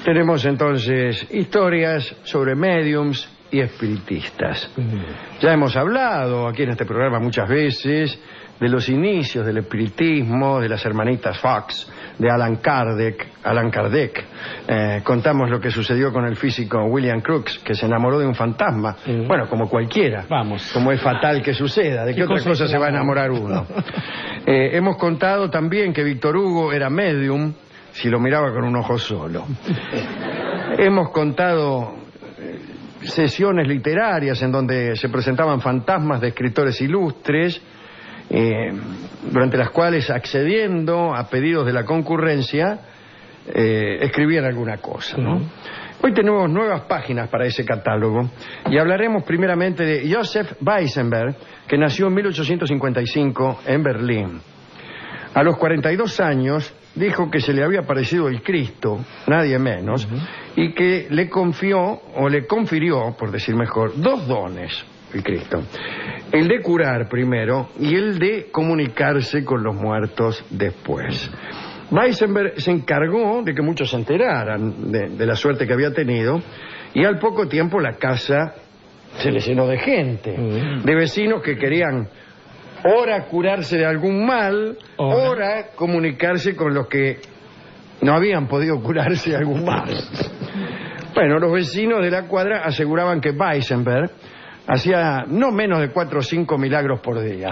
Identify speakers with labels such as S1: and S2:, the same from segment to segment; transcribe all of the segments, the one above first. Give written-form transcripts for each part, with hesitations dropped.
S1: Tenemos entonces historias sobre médiums y espiritistas. Ya hemos hablado aquí en este programa muchas veces de los inicios del espiritismo, de las hermanitas Fox, de Allan Kardec. Contamos lo que sucedió con el físico William Crookes, que se enamoró de un fantasma. Bueno, como cualquiera.
S2: Vamos.
S1: Como es fatal que suceda. ¿De qué otra cosa se va a enamorar uno? Hemos contado también que Víctor Hugo era medium si lo miraba con un ojo solo. Hemos contado sesiones literarias en donde se presentaban fantasmas de escritores ilustres, durante las cuales, accediendo a pedidos de la concurrencia, escribían alguna cosa, ¿no? Hoy tenemos nuevas páginas para ese catálogo y hablaremos primeramente de Joseph Weisenberg, que nació en 1855 en Berlín. A los 42 años dijo que se le había aparecido el Cristo, nadie menos, y que le confió, o le confirió, por decir mejor, dos dones, el Cristo. El de curar primero y el de comunicarse con los muertos después. Weisenberg se encargó de que muchos se enteraran de la suerte que había tenido, y al poco tiempo la casa se le llenó de gente, de vecinos que querían ora curarse de algún mal, ora comunicarse con los que no habían podido curarse de algún mal. Bueno, los vecinos de la cuadra aseguraban que Weisenberg hacía no menos de 4 o 5 milagros por día.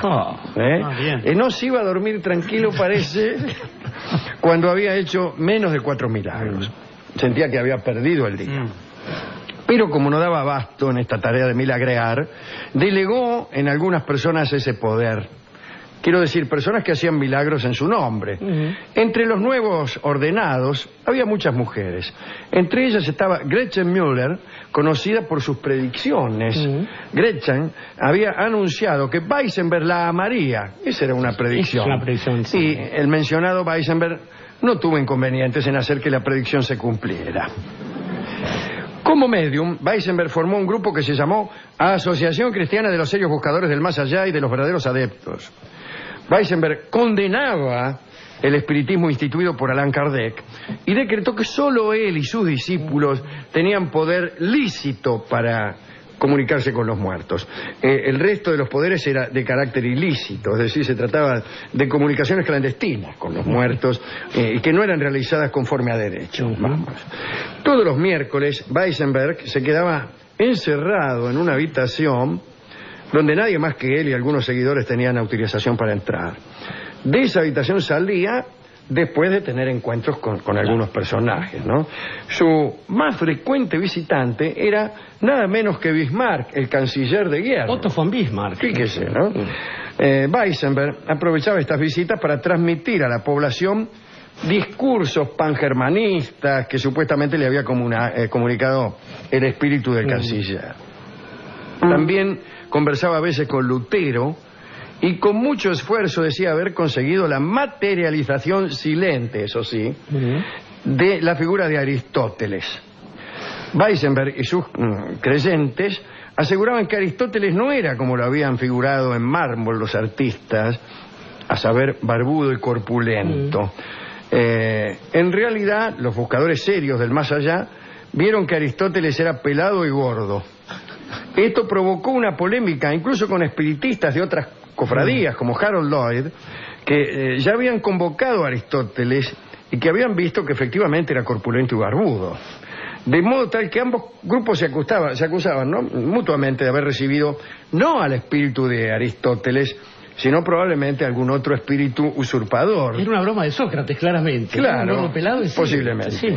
S1: No se iba a dormir tranquilo, parece, cuando había hecho menos de 4 milagros. Sentía que había perdido el día. Pero como no daba abasto en esta tarea de milagrear, delegó en algunas personas ese poder. Quiero decir, personas que hacían milagros en su nombre. Entre los nuevos ordenados había muchas mujeres. Entre ellas estaba Gretchen Müller, conocida por sus predicciones. Gretchen había anunciado que Weisenberg la amaría. Esa era una predicción.
S2: Es una predicción, sí.
S1: Y el mencionado Weisenberg no tuvo inconvenientes en hacer que la predicción se cumpliera. Como medium, Weisenberg formó un grupo que se llamó Asociación Cristiana de los Serios Buscadores del Más Allá y de los Verdaderos Adeptos. Weisenberg condenaba el espiritismo instituido por Allan Kardec y decretó que solo él y sus discípulos tenían poder lícito para comunicarse con los muertos. El resto de los poderes era de carácter ilícito, es decir, se trataba de comunicaciones clandestinas con los muertos y que no eran realizadas conforme a derecho. Todos los miércoles Weisenberg se quedaba encerrado en una habitación donde nadie más que él y algunos seguidores tenían autorización para entrar. De esa habitación salía después de tener encuentros con algunos personajes, ¿no? Su más frecuente visitante era nada menos que Bismarck, el canciller de guerra.
S2: Otto von Bismarck.
S1: Fíjese, ¿no? Weisenberg aprovechaba estas visitas para transmitir a la población discursos pangermanistas que supuestamente le había comunicado el espíritu del canciller. También conversaba a veces con Lutero y con mucho esfuerzo decía haber conseguido la materialización silente, eso sí, de la figura de Aristóteles. Weisenberg y sus creyentes aseguraban que Aristóteles no era como lo habían figurado en mármol los artistas, a saber, barbudo y corpulento. En realidad, los buscadores serios del más allá vieron que Aristóteles era pelado y gordo. Esto provocó una polémica incluso con espiritistas de otras cofradías como Harold Lloyd, que ya habían convocado a Aristóteles y que habían visto que efectivamente era corpulento y barbudo. De modo tal que ambos grupos se acusaban, ¿no?, mutuamente de haber recibido no al espíritu de Aristóteles, sino probablemente algún otro espíritu usurpador.
S2: Era una broma de Sócrates, claramente.
S1: Claro,
S2: pelado y
S1: posiblemente. Sí.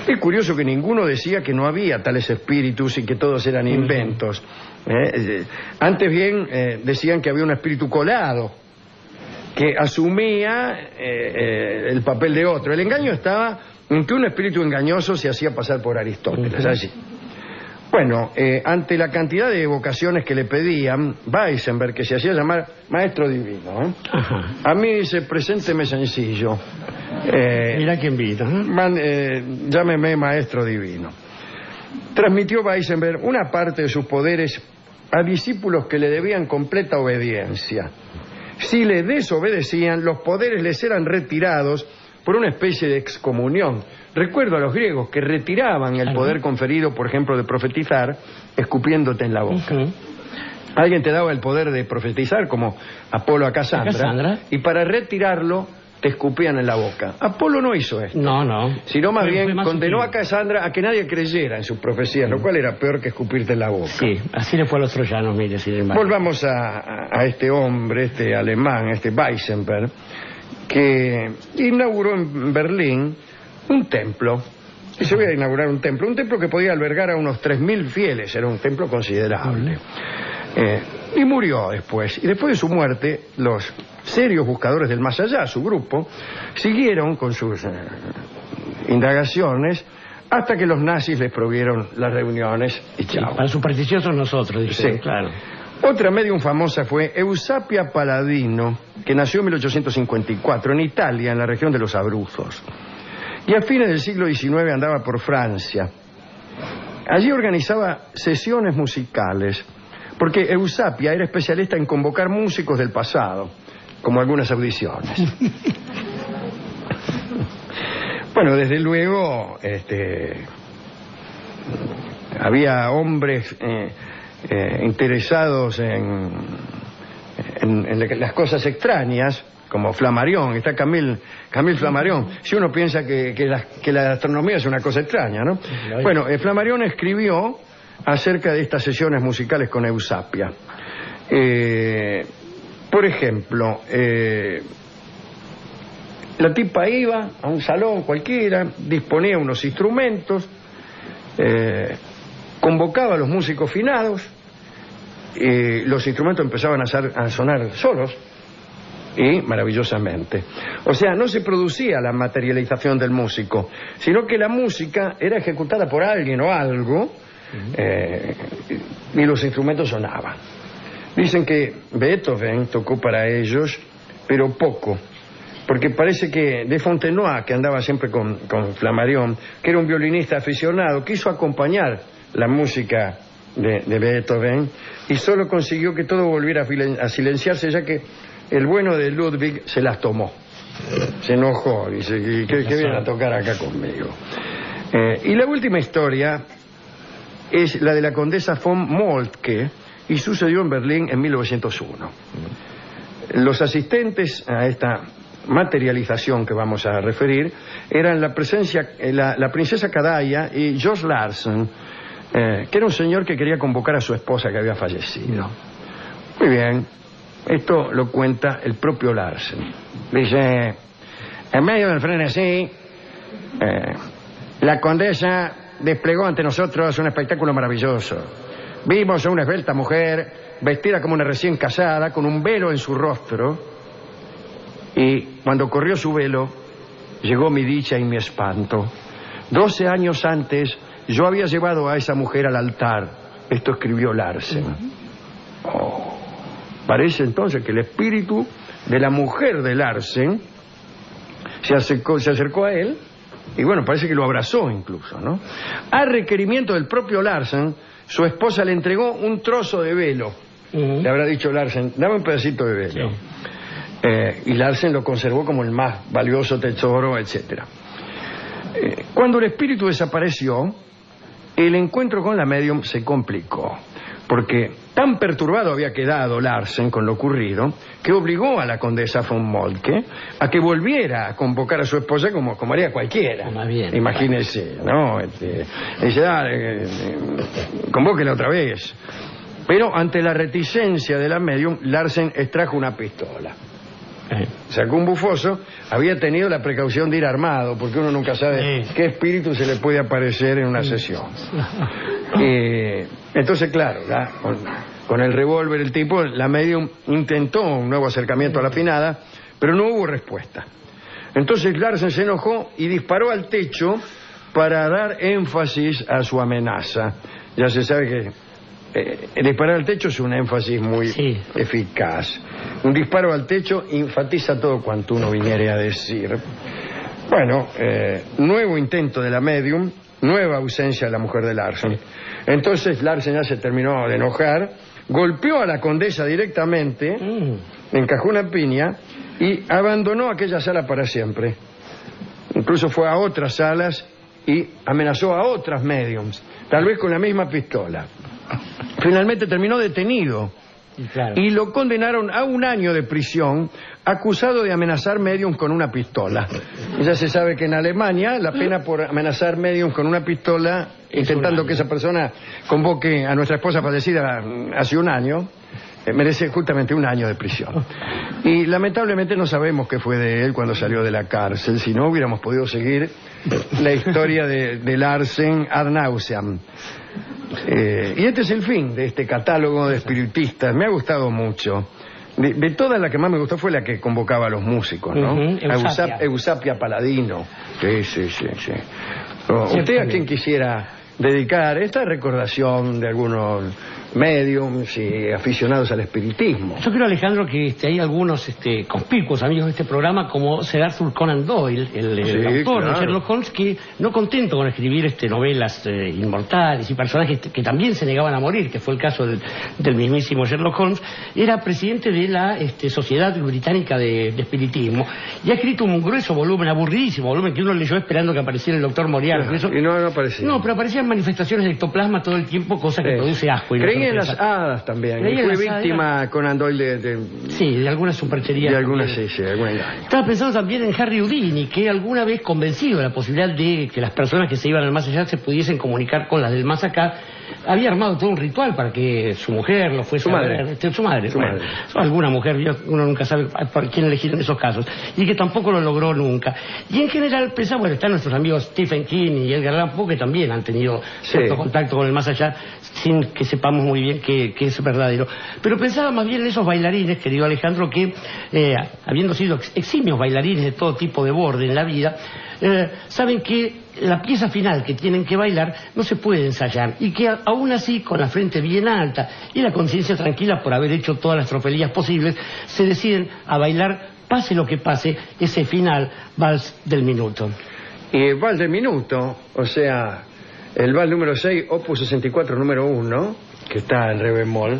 S1: Es curioso que ninguno decía que no había tales espíritus y que todos eran inventos. Antes bien decían que había un espíritu colado que asumía el papel de otro. El engaño estaba en que un espíritu engañoso se hacía pasar por Aristóteles, así. Bueno, ante la cantidad de evocaciones que le pedían, Weisenberg, que se hacía llamar Maestro Divino, a mí dice, presénteme sencillo.
S2: Mira quién vino.
S1: Llámeme Maestro Divino. Transmitió Weisenberg una parte de sus poderes a discípulos que le debían completa obediencia. Si le desobedecían, los poderes les eran retirados por una especie de excomunión. Recuerdo a los griegos que retiraban el poder conferido, por ejemplo, de profetizar, escupiéndote en la boca. Alguien te daba el poder de profetizar, como Apolo a Casandra, y para retirarlo te escupían en la boca. Apolo no hizo esto.
S2: No.
S1: Sino más bien condenó a Casandra a que nadie creyera en sus profecías, lo cual era peor que escupirte en la boca.
S2: Sí, así le fue a los troyanos, mire, sin embargo.
S1: Volvamos a este hombre, este alemán, este Weissenberg, que inauguró en Berlín un templo. Y se iba a inaugurar un templo que podía albergar a unos 3.000 fieles, era un templo considerable. Y murió después. Y después de su muerte, los serios buscadores del más allá, su grupo, siguieron con sus indagaciones hasta que los nazis les provieron las reuniones y chao.
S2: Sí, para supersticiosos nosotros, dice, claro.
S1: Otra medium famosa fue Eusapia Paladino, que nació en 1854 en Italia, en la región de los Abruzos. Y a fines del siglo XIX andaba por Francia. Allí organizaba sesiones musicales, porque Eusapia era especialista en convocar músicos del pasado, como algunas audiciones. Bueno, desde luego, había hombres interesados en las cosas extrañas, como Flammarion. Está Camille Flammarion. Si uno piensa que la astronomía es una cosa extraña, ¿no? Bueno, Flammarion escribió acerca de estas sesiones musicales con Eusapia. Por ejemplo, la tipa iba a un salón cualquiera, disponía unos instrumentos, convocaba a los músicos finados, los instrumentos empezaban a sonar solos, y maravillosamente. O sea, no se producía la materialización del músico, sino que la música era ejecutada por alguien o algo, y los instrumentos sonaban. Dicen que Beethoven tocó para ellos, pero poco, porque parece que de Fontenoy, que andaba siempre con Flammarion, que era un violinista aficionado, quiso acompañar la música de Beethoven y solo consiguió que todo volviera a silenciarse, ya que el bueno de Ludwig se las tomó. Se enojó, dice, que vienen a tocar acá conmigo. Y la última historia es la de la condesa von Moltke, y sucedió en Berlín en 1901. Los asistentes a esta materialización que vamos a referir eran la princesa Kadaya y George Larsen, que era un señor que quería convocar a su esposa que había fallecido. Muy bien, esto lo cuenta el propio Larsen. Dice, en medio del frenesí, la condesa desplegó ante nosotros un espectáculo maravilloso. Vimos a una esbelta mujer vestida como una recién casada, con un velo en su rostro, y cuando corrió su velo, llegó mi dicha y mi espanto. 12 años antes, yo había llevado a esa mujer al altar. Esto escribió Larsen. Parece entonces que el espíritu de la mujer de Larsen se acercó a él, y bueno, parece que lo abrazó incluso, ¿no? A requerimiento del propio Larsen, su esposa le entregó un trozo de velo. Le habrá dicho Larsen, dame un pedacito de velo. Sí. Y Larsen lo conservó como el más valioso tesoro, etcétera. Cuando el espíritu desapareció, el encuentro con la medium se complicó, porque tan perturbado había quedado Larsen con lo ocurrido, que obligó a la condesa von Moltke a que volviera a convocar a su esposa como haría cualquiera.
S2: Más bien.
S1: Imagínese, ¿no? Dice, convóquela otra vez. Pero ante la reticencia de la medium, Larsen extrajo una pistola. Sacó un bufoso, había tenido la precaución de ir armado, porque uno nunca sabe qué espíritu se le puede aparecer en una sesión. Entonces, claro, con el revólver el tipo, la medium intentó un nuevo acercamiento a la finada, pero no hubo respuesta. Entonces Larsen se enojó y disparó al techo para dar énfasis a su amenaza. Ya se sabe que disparar al techo es un énfasis muy eficaz. Un disparo al techo enfatiza todo cuanto uno viniere a decir. Bueno, nuevo intento de la medium, nueva ausencia de la mujer de Larsen. Entonces Larsen ya se terminó de enojar, golpeó a la condesa directamente, encajó una piña y abandonó aquella sala para siempre. Incluso fue a otras salas y amenazó a otras médiums, tal vez con la misma pistola. Finalmente terminó detenido y lo condenaron a 1 año de prisión, acusado de amenazar médiums con una pistola. Y ya se sabe que en Alemania la pena por amenazar médiums con una pistola, intentando que esa persona convoque a nuestra esposa fallecida hace 1 año, merece justamente 1 año de prisión. Y lamentablemente no sabemos qué fue de él cuando salió de la cárcel. Si no, hubiéramos podido seguir la historia de Larsen ad nauseam. Y este es el fin de este catálogo de espiritistas. Me ha gustado mucho. De todas, la que más me gustó fue la que convocaba a los músicos, ¿no? Eusapia Paladino. Sí. ¿Usted a quién quisiera dedicar esta recordación de algunos médiums y aficionados al espiritismo?
S2: Yo creo, Alejandro, que hay algunos conspicuos amigos de este programa, como Sir Arthur Conan Doyle, el autor de Sherlock Holmes, que, no contento con escribir novelas inmortales y personajes que también se negaban a morir, que fue el caso del mismísimo Sherlock Holmes, era presidente de la Sociedad Británica de Espiritismo, y ha escrito un grueso volumen, aburridísimo volumen, que uno leyó esperando que apareciera el doctor Moriarty.
S1: Y no aparecía.
S2: No, pero aparecían manifestaciones de ectoplasma todo el tiempo, cosa que produce asco.
S1: Creí en las hadas también. Fue víctima Conan Doyle
S2: de algunas supercherías.
S1: De algunas, sí.
S2: Estaba pensando también en Harry Houdini, que alguna vez, convencido de la posibilidad de que las personas que se iban al más allá se pudiesen comunicar con las del más acá, había armado todo un ritual para que su mujer lo fuese a ver. Su madre. Alguna mujer, uno nunca sabe por quién elegir en esos casos, y que tampoco lo logró nunca. Y en general pensaba, bueno, están nuestros amigos Stephen King y Edgar Allan Poe, que también han tenido cierto contacto con el más allá, sin que sepamos muy bien que es verdadero. Pero pensaba más bien en esos bailarines, querido Alejandro, que habiendo sido eximios bailarines de todo tipo de borde en la vida, saben que la pieza final que tienen que bailar no se puede ensayar, y que aún así, con la frente bien alta y la conciencia tranquila por haber hecho todas las tropelías posibles, se deciden a bailar, pase lo que pase, ese final vals del minuto.
S1: Y el vals del minuto, o sea, el vals número 6, opus 64, número 1, que está en re bemol,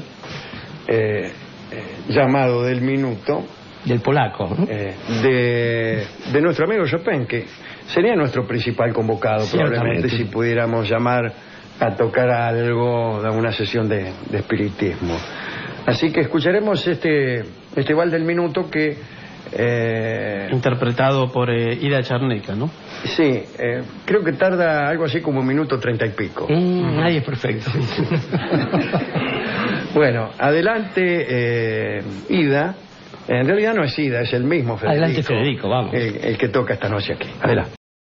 S1: llamado del minuto,
S2: del polaco, ¿no?
S1: de nuestro amigo Chopin, que sería nuestro principal convocado, probablemente, si pudiéramos llamar a tocar algo de una sesión de espiritismo. Así que escucharemos este vals del minuto que
S3: interpretado por Ida Charneca, ¿no?
S1: Sí, creo que tarda algo así como 1 minuto 30 y pico.
S2: Nadie es perfecto.
S1: Bueno, adelante, Ida. En realidad no es Ida, es el mismo Federico.
S2: Adelante, Federico, vamos.
S1: El que toca esta noche aquí. Adelante.